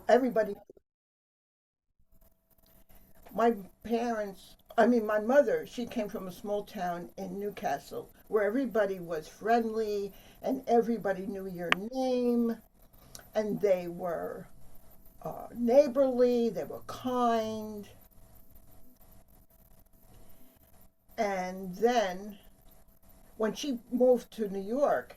Everybody, my my mother, she came from a small town in Newcastle where everybody was friendly and everybody knew your name and they were neighborly, they were kind. And then when she moved to New York,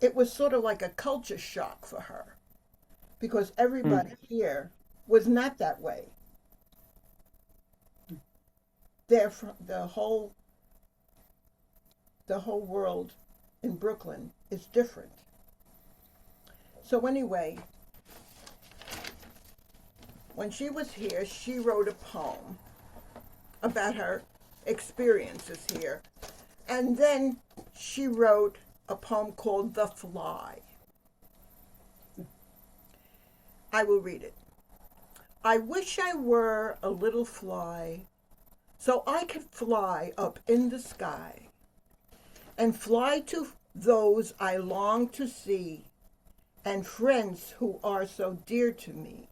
it was sort of like a culture shock for her because Mm. everybody here was not that way. They're from the whole world in Brooklyn is different. So anyway, when she was here, she wrote a poem about her experiences here. And then she wrote a poem called The Fly. I will read it. I wish I were a little fly so I could fly up in the sky and fly to those I long to see and friends who are so dear to me.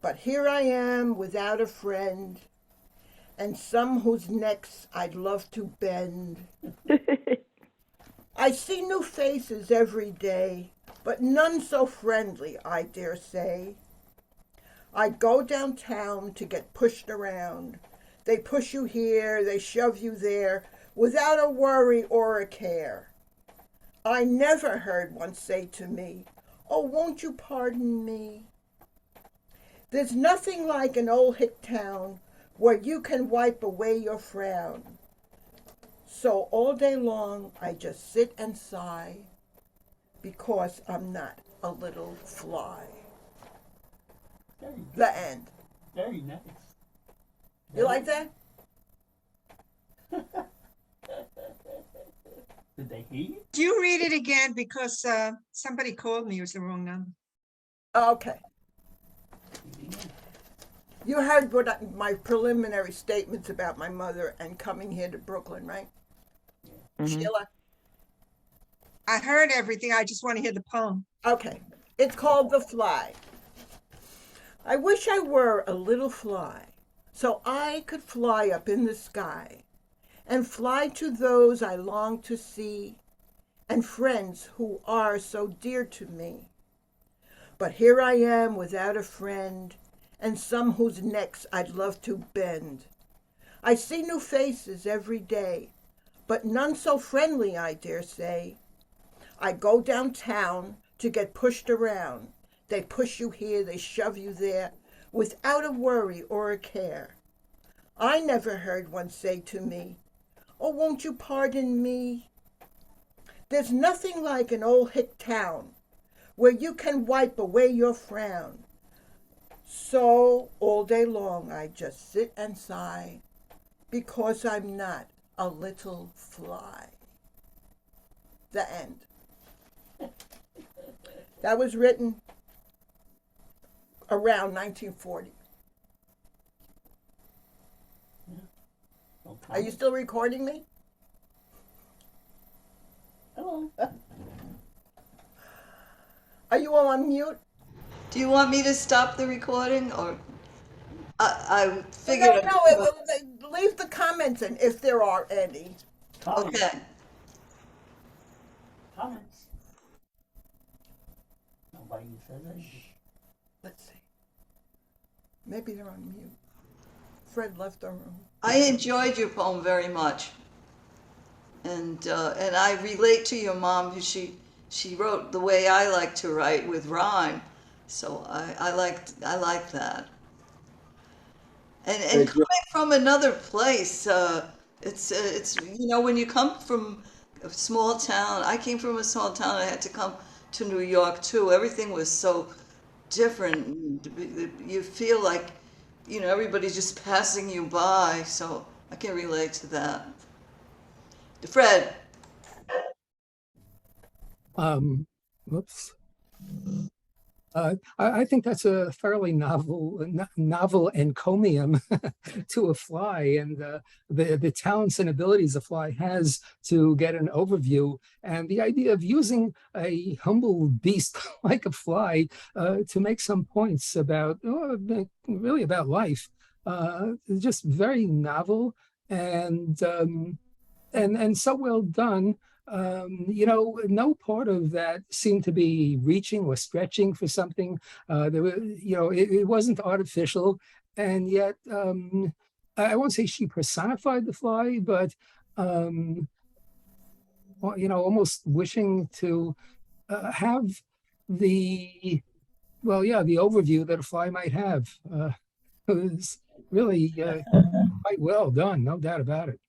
But here I am without a friend and some whose necks I'd love to bend. I see new faces every day, but none so friendly, I dare say. I go downtown to get pushed around. They push you here, they shove you there, without a worry or a care. I never heard one say to me, "Oh, won't you pardon me?" There's nothing like an old hick town where you can wipe away your frown. So all day long I just sit and sigh because I'm not a little fly. Very good. The end. Very nice. You Very, like that? did they hear you? Do you read it again? Because somebody called me, it was the wrong number. Okay. Yeah. You heard my preliminary statements about my mother and coming here to Brooklyn, right? Hmm. Sheila? I heard everything. I just want to hear the poem. Okay. It's called The Fly. I wish I were a little fly so I could fly up in the sky and fly to those I long to see and friends who are so dear to me. But here I am without a friend and some whose necks I'd love to bend. I see new faces every day, but none so friendly, I dare say. I go downtown to get pushed around. They push you here, they shove you there, without a worry or a care. I never heard one say to me, "Oh, won't you pardon me?" There's nothing like an old hick town where you can wipe away your frown. So all day long I just sit and sigh because I'm not a little fly. The end. That was written around 1940. No Are you comment? still recording me? Hello. Are you all on mute? Do you want me to stop the recording or I No, figured no. Leave the comments in if there are any. Comments. okay. Comments. Nobody says anything. Let's see. Maybe they're on mute. Fred left the room. I enjoyed your poem very much. And I relate to your mom because she wrote the way I like to write with rhyme. So I like that. And Thank you. coming from another place, it's when you come from a small town. I came from a small town. I had to come to New York too. Everything was so different. You feel like everybody's just passing you by. So I can relate to that. Fred. Um, whoops. I think that's a fairly novel encomium to a fly, and the talents and abilities a fly has to get an overview, and the idea of using a humble beast like a fly to make some points about really about life, is just very novel and so well done. No part of that seemed to be reaching or stretching for something. There were, it wasn't artificial, and yet I won't say she personified the fly, but almost wishing to have the the overview that a fly might have. It was really quite well done, no doubt about it.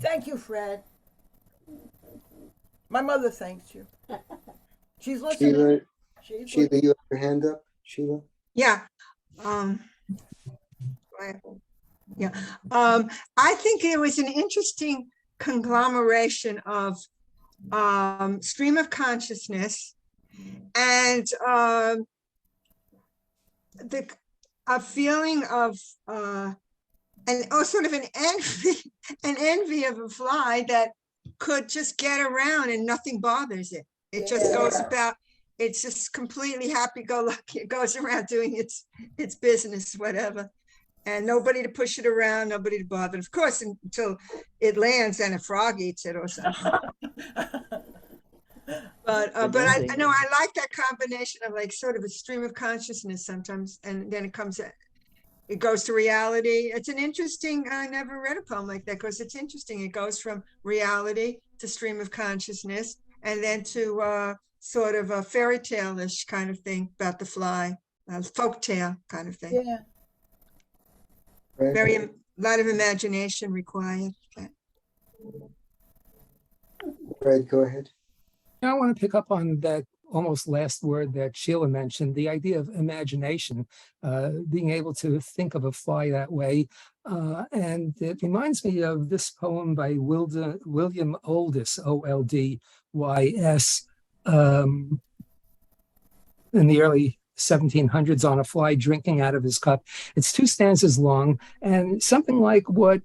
Thank you, Fred. My mother thanks you. She's listening. Sheila, She's Sheila, listening. you have your hand up, Sheila? Yeah. I- Yeah. I think it was an interesting conglomeration of stream of consciousness and the a feeling of sort of an envy of a fly that could just get around and nothing bothers it. It just goes about, it's just completely happy-go-lucky. It goes around doing its business, whatever. And nobody to push it around, nobody to bother. Of course, until it lands and a frog eats it or something. But I know I like that combination of like sort of a stream of consciousness sometimes, and then it goes to reality. It's an interesting, I never read a poem like that because it's interesting. It goes from reality to stream of consciousness and then to sort of a fairy tale-ish kind of thing about the fly, folk tale kind of thing. Yeah. Fred? A lot of imagination required. Fred, go ahead. I want to pick up on that almost last word that Sheila mentioned, the idea of imagination, being able to think of a fly that way. And it reminds me of this poem by William Oldys, Oldys, in the early 1700s, on a fly drinking out of his cup. It's 2 stanzas long, and something like what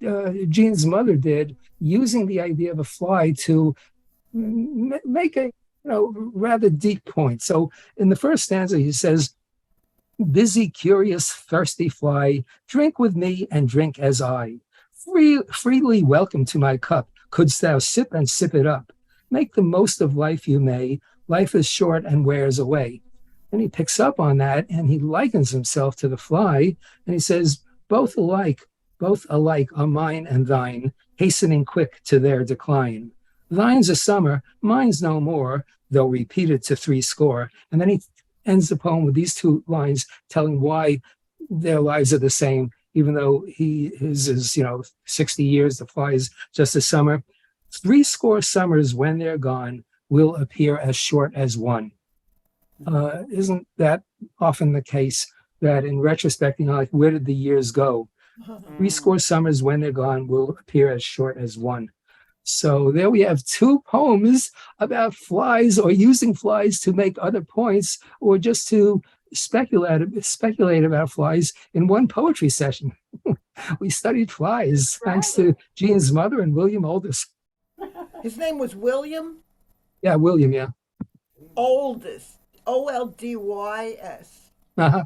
Jean's mother did, using the idea of a fly to make a rather deep point. So in the first stanza, he says, "Busy, curious, thirsty fly, drink with me and drink as I. Freely welcome to my cup, couldst thou sip and sip it up. Make the most of life you may, life is short and wears away." And he picks up on that and he likens himself to the fly, and he says, both alike are mine and thine, hastening quick to their decline. Thine's a summer, mine's no more, though repeated to 70. And then he ends the poem with these 2 lines telling why their lives are the same, even though his is 60 years, the fly is just a summer. 70 summers when they're gone will appear as short as one. Isn't that often the case, that in retrospect, like, where did the years go? 70 summers when they're gone will appear as short as one. So there we have 2 poems about flies, or using flies to make other points, or just to speculate about flies in one poetry session. We studied flies thanks to Jean's mother and William Oldys. His name was William Yeah, William, yeah. Oldys, Oldys. Uh-huh.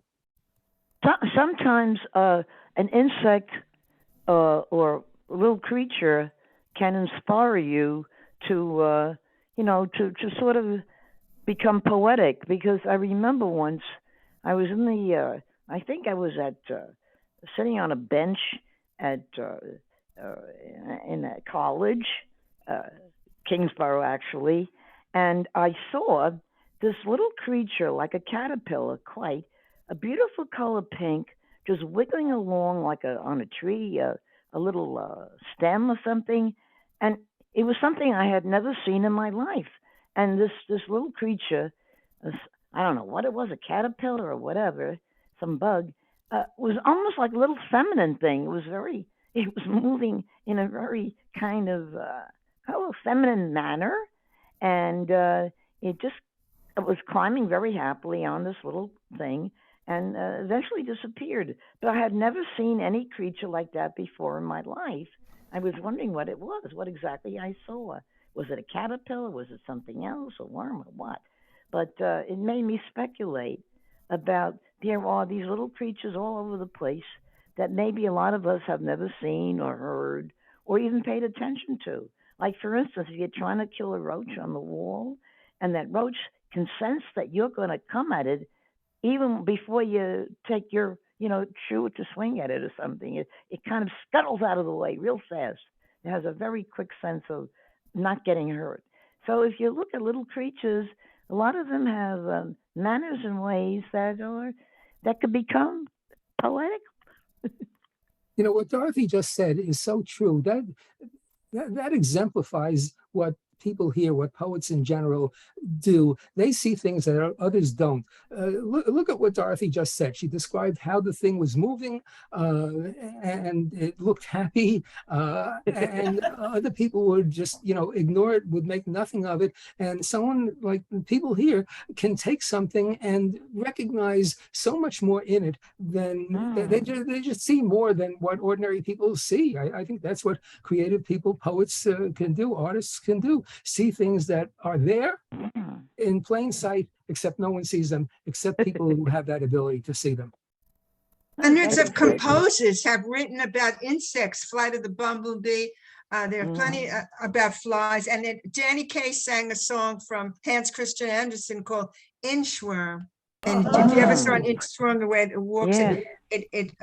Sometimes an insect or a little creature can inspire you to sort of become poetic. Because I remember once I was I think I was sitting on a bench in a college, Kingsborough actually, and I saw this little creature like a caterpillar, quite a beautiful color pink, just wiggling along like on a tree, a little stem or something. And it was something I had never seen in my life. And this little creature, I don't know what it was, a caterpillar or whatever, some bug, was almost like a little feminine thing. It was moving in a very kind of feminine manner. And it just was climbing very happily on this little thing and eventually disappeared. But I had never seen any creature like that before in my life. I was wondering what it was, what exactly I saw. Was it a caterpillar? Was it something else, a worm, or what? But it made me speculate about there are these little creatures all over the place that maybe a lot of us have never seen or heard or even paid attention to. Like, for instance, if you're trying to kill a roach on the wall and that roach can sense that you're going to come at it even before you take your, shoot to swing at it or something, it kind of scuttles out of the way real fast. It has a very quick sense of not getting hurt. So if you look at little creatures, a lot of them have manners and ways that could become poetic. What Dorothy just said is so true. That exemplifies what people here, what poets in general do. They see things that others don't. Look at what Dorothy just said. She described how the thing was moving and it looked happy, and other people would just, ignore it, would make nothing of it. And someone like people here can take something and recognize so much more in it than they just see more than what ordinary people see. I think that's what creative people, poets can do, artists can do. See things that are there in plain sight, except no one sees them, except people who have that ability to see them. Hundreds of composers have written about insects, Flight of the Bumblebee. There are plenty about flies. And then Danny Kaye sang a song from Hans Christian Andersen called Inchworm. And if you ever saw an inchworm, the way it walks, it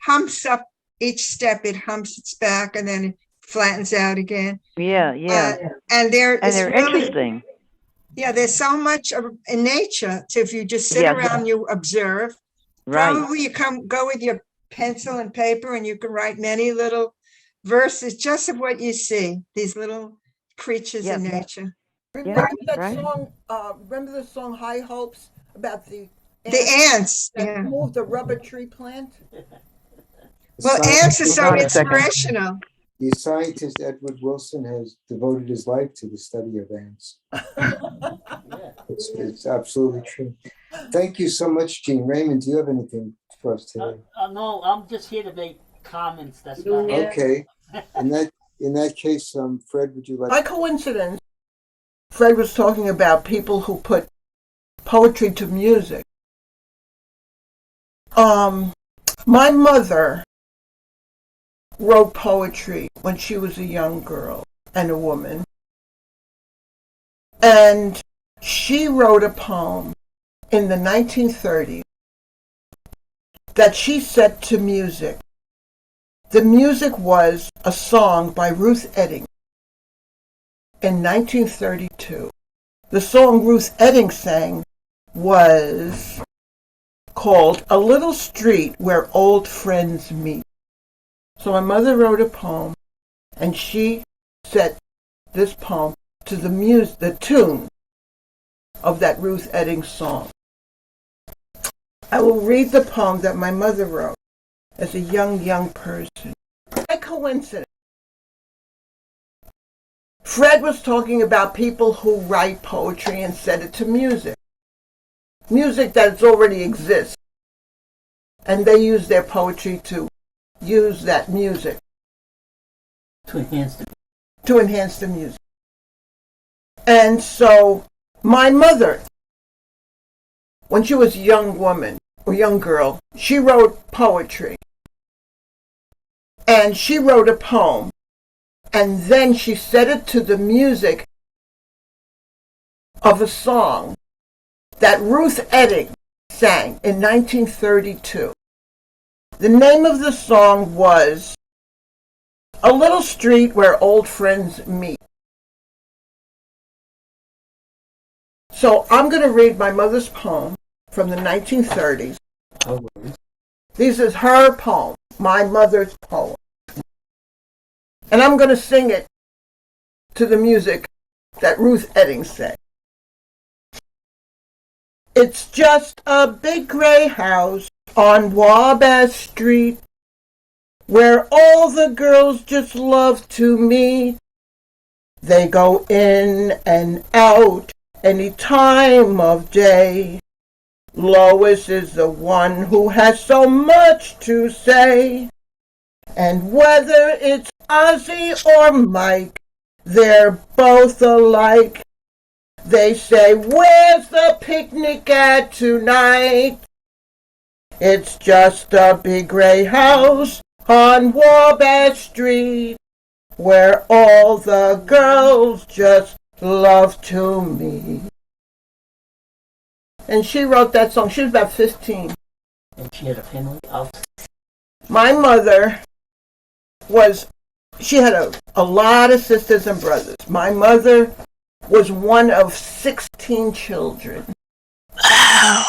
humps up each step, it humps its back, and then it flattens out again. And they're really interesting. Yeah, there's so much in nature. So if you just sit around, you observe. Right. Probably you go with your pencil and paper, and you can write many little verses just of what you see. These little creatures in nature. Remember that song? Remember the song "High Hopes" about the ants that moved the rubber tree plant? Well, ants are so inspirational. The scientist Edward Wilson has devoted his life to the study of ants. It's absolutely true. Thank you so much, Gene. Raymond, do you have anything for us today? No, I'm just here to make comments. That's about it. Okay. In that case, Fred, would you like? By coincidence, Fred was talking about people who put poetry to music. My mother wrote poetry when she was a young girl and a woman. And she wrote a poem in the 1930s that she set to music. The music was a song by Ruth Etting in 1932. The song Ruth Etting sang was called "A Little Street Where Old Friends Meet." So my mother wrote a poem, and she set this poem to the tune of that Ruth Etting song. I will read the poem that my mother wrote as a young person. By coincidence, Fred was talking about people who write poetry and set it to music. Music that already exists. And they use their poetry to use that music. To enhance the music. And so my mother, when she was a young woman or young girl, she wrote poetry. And she wrote a poem. And then she set it to the music of a song that Ruth Etting sang in 1932. The name of the song was "A Little Street Where Old Friends Meet." So I'm going to read my mother's poem from the 1930s. This is her poem, my mother's poem. And I'm going to sing it to the music that Ruth Etting sang. It's just a big gray house on Wabash Street where all the girls just love to meet. They go in and out any time of day. Lois is the one who has so much to say. And whether it's Ozzy or Mike, they're both alike. They say, where's the picnic at tonight? It's just a big gray house on Wabash Street, where all the girls just love to meet. And she wrote that song. She was about 15. And she had a family of. My mother she had a lot of sisters and brothers. My mother was one of 16 children. Wow.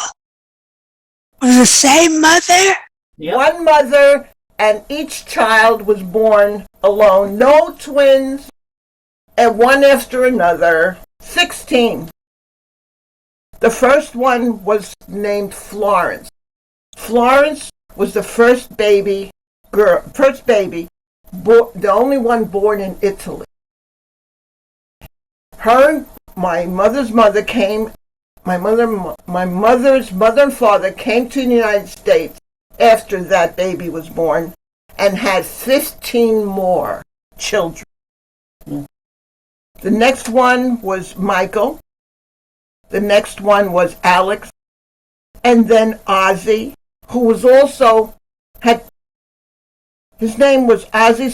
Was the same mother? Yep. One mother, and each child was born alone. No twins, and one after another. 16. The first one was named Florence. Florence was the first baby, the only one born in Italy. My mother's mother and father came to the United States after that baby was born and had 15 more children. The next one was Michael. The next one was Alex. And then Ozzy, who was also, his name was Ozzy,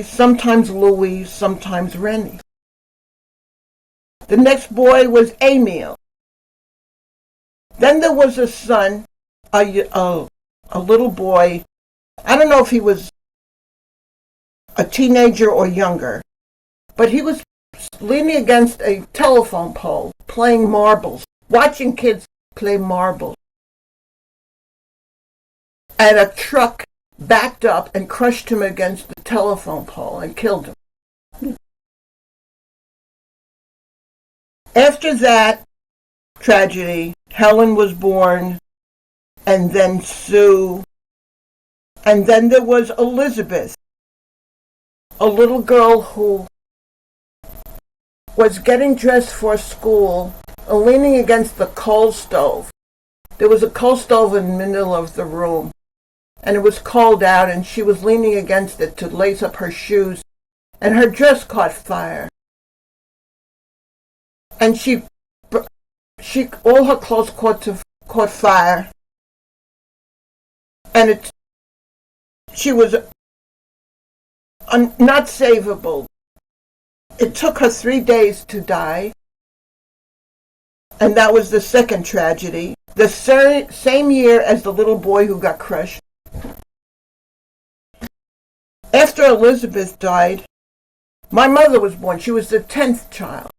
sometimes Louis, sometimes Rennie. The next boy was Emil. Then there was a son, a little boy. I don't know if he was a teenager or younger, but he was leaning against a telephone pole, playing marbles, watching kids play marbles. And a truck backed up and crushed him against the telephone pole and killed him. After that tragedy, Helen was born, and then Sue, and then there was Elizabeth, a little girl who was getting dressed for school, leaning against the coal stove. There was a coal stove in the middle of the room, and it was cold out, and she was leaning against it to lace up her shoes, and her dress caught fire. And all her clothes caught fire, and she was not savable. It took her 3 days to die, and that was the second tragedy. The same year as the little boy who got crushed. After Elizabeth died, my mother was born. She was the 10th child.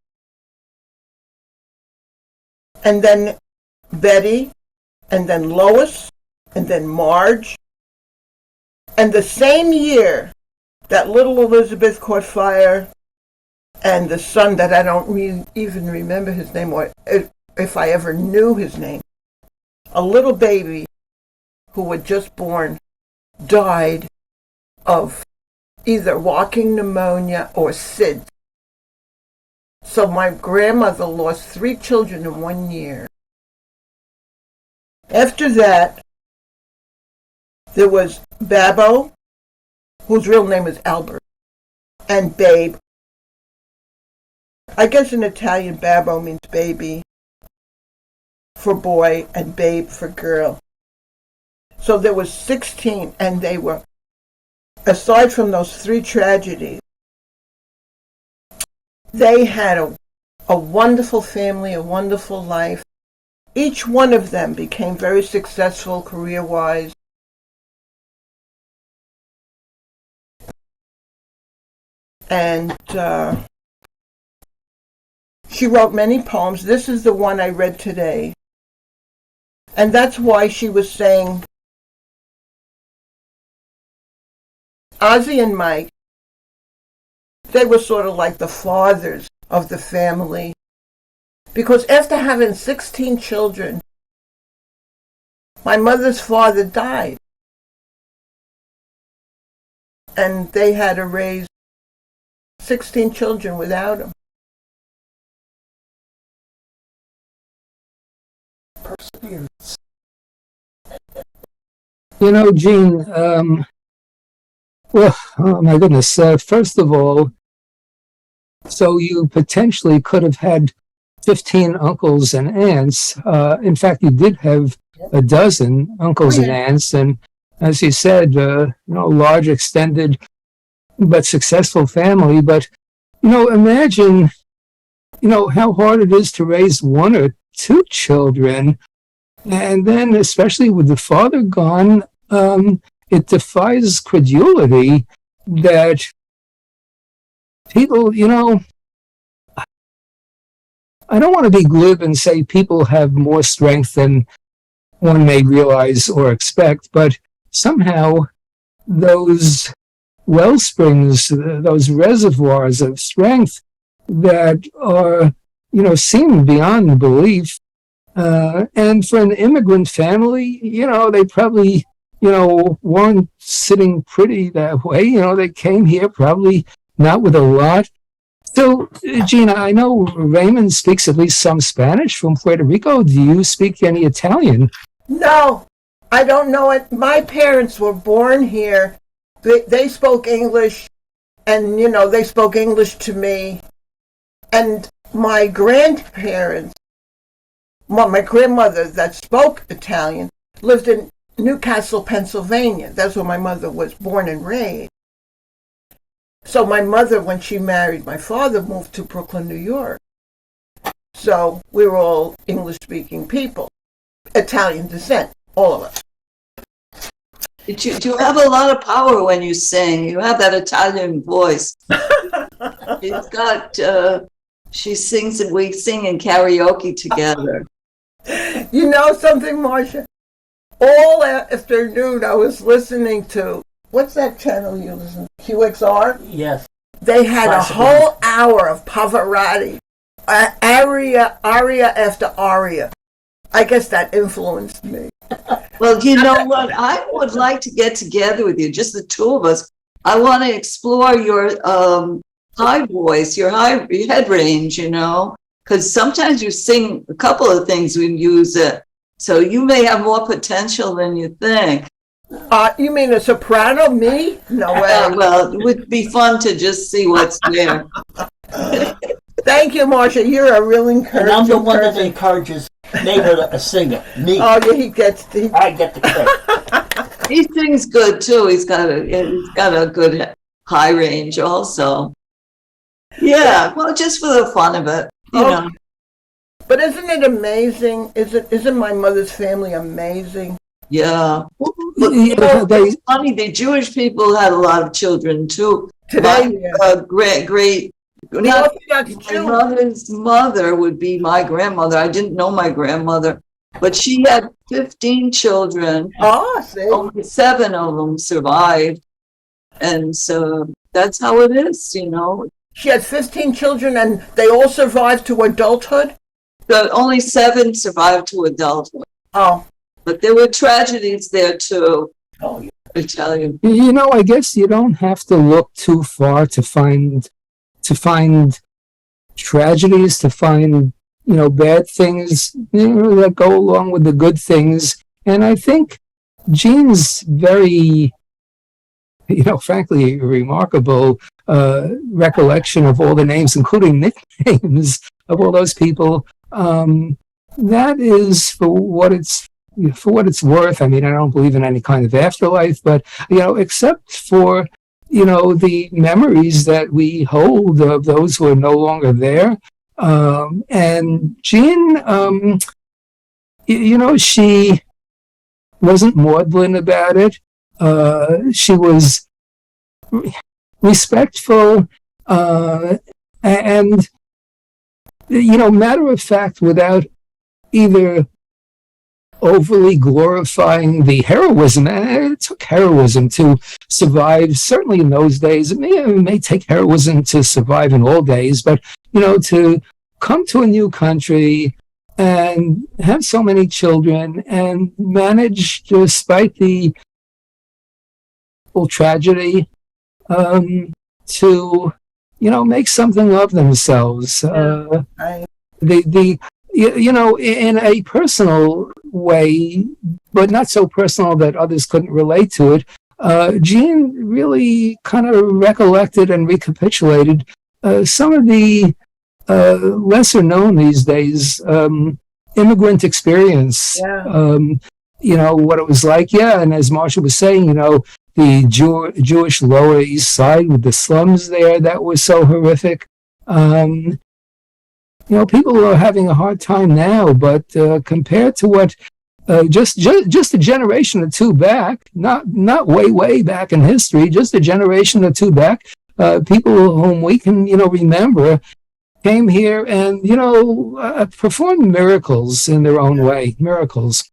And then Betty, and then Lois, and then Marge. And the same year that little Elizabeth caught fire, and the son that I don't even remember his name, or if I ever knew his name, a little baby who had just born died of either walking pneumonia or SIDS. So my grandmother lost 3 children in 1 year. After that, there was Babbo, whose real name is Albert, and Babe. I guess in Italian, Babbo means baby for boy and Babe for girl. So there was 16, and they were, aside from those 3 tragedies, they had a wonderful family, a wonderful life. Each one of them became very successful career-wise. And she wrote many poems. This is the one I read today. And that's why she was saying, Ozzy and Mike, they were sort of like the fathers of the family. Because after having 16 children, my mother's father died. And they had to raise 16 children without him. experience. You know, Gene, well, oh my goodness. First of all, so you potentially could have had 15 uncles and aunts. In fact, you did have a dozen uncles and aunts. And as you said, large, extended, but successful family. But, imagine, how hard it is to raise one or two children. And then, especially with the father gone, it defies credulity that people, I don't want to be glib and say people have more strength than one may realize or expect, but somehow those well springs, those reservoirs of strength that are, seem beyond belief. And for an immigrant family, they probably, weren't sitting pretty that way. They came here probably not with a lot. So, Gina, I know Raymond speaks at least some Spanish from Puerto Rico. Do you speak any Italian? No, I don't know it. My parents were born here. They spoke English, and, they spoke English to me. And my grandparents, my grandmother that spoke Italian, lived in Newcastle, Pennsylvania. That's where my mother was born and raised. So my mother, when she married my father, moved to Brooklyn, New York. So we were all English-speaking people, Italian descent, all of us. You have a lot of power when you sing. You have that Italian voice. She sings and we sing in karaoke together. You know something, Marcia? All afternoon I was listening to, what's that channel you listen to? QXR? Yes. They had Classical. a whole hour of Pavarotti, aria after aria. I guess that influenced me. Well, you know what? I would like to get together with you, just the two of us. I want to explore your high voice, your head range, because sometimes you sing a couple of things when you use it. So you may have more potential than you think. You mean a soprano? Me? No way. Well, it would be fun to just see what's there. Thank you, Marcia. You're a real encouraging And I'm the one that person. encourages neighbor a singer. Me. Oh, yeah, I get the credit. He sings good too. He's got a good high range also. Yeah, well, just for the fun of it, you know. But isn't it amazing? Isn't my mother's family amazing? Yeah. But, it's funny, the Jewish people had a lot of children too. Today, My mother's mother would be my grandmother. I didn't know my grandmother, but she had 15 children. Oh, see? Only 7 of them survived. And so that's how it is, She had 15 children and they all survived to adulthood? But only 7 survived to adulthood. Oh. But there were tragedies there too. Oh, yeah. I tell you. I guess you don't have to look too far to find tragedies, to find, bad things, that go along with the good things. And I think Gene's very, frankly, remarkable recollection of all the names, including nicknames of all those people. That is for what it's worth. I mean, I don't believe in any kind of afterlife, but, except for, the memories that we hold of those who are no longer there. And Jean, she wasn't maudlin about it. She was respectful, and, matter of fact, without either overly glorifying the heroism. It took heroism to survive, certainly in those days. It may take heroism to survive in all days, but, to come to a new country and have so many children and manage, despite the tragedy, to, make something of themselves. In a personal way, but not so personal that others couldn't relate to it. Gene really kind of recollected and recapitulated some of the lesser known these days immigrant experience. Yeah. What it was like. Yeah, and as Marsha was saying, the Jewish Lower East Side with the slums there, that was so horrific. People are having a hard time now, but compared to what just a generation or two back, not way back in history, just a generation or two back, people whom we can remember came here and performed miracles in their own way. Miracles.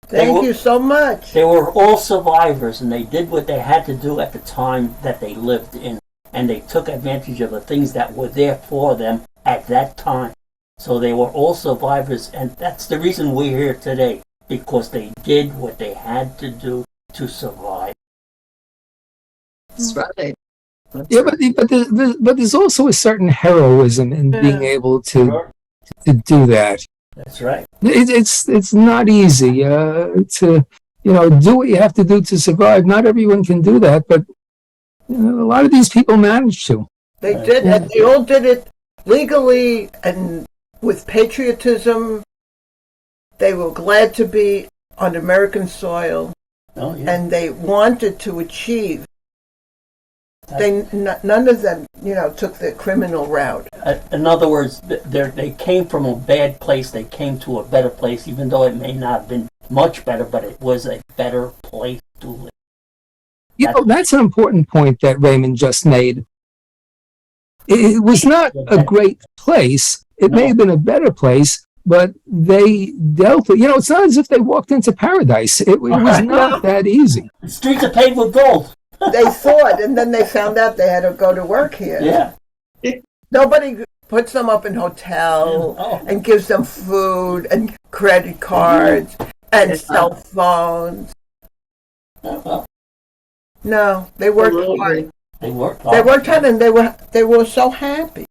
Thank you so much. They were all survivors, and they did what they had to do at the time that they lived in, and they took advantage of the things that were there for them at that time. So they were all survivors, and that's the reason we're here today, because they did what they had to do to survive. That's right. Yeah, but there's also a certain heroism in being able to do that. That's right. It's not easy to do what you have to do to survive. Not everyone can do that, but a lot of these people manage to. They did, and they all did it legally and with patriotism. They were glad to be on American soil, and they wanted to achieve. None of them, took the criminal route. In other words, they came from a bad place. They came to a better place, even though it may not have been much better, but it was a better place to live. That's an important point that Raymond just made. It was not a great place. It may have been a better place, but they dealt with, it's not as if they walked into paradise. It was not that easy. The streets are paved with gold. They thought, and then they found out they had to go to work here. Yeah. Nobody puts them up in hotel and gives them food and credit cards and cell phones. No, they worked hard. They worked hard, and they were so happy.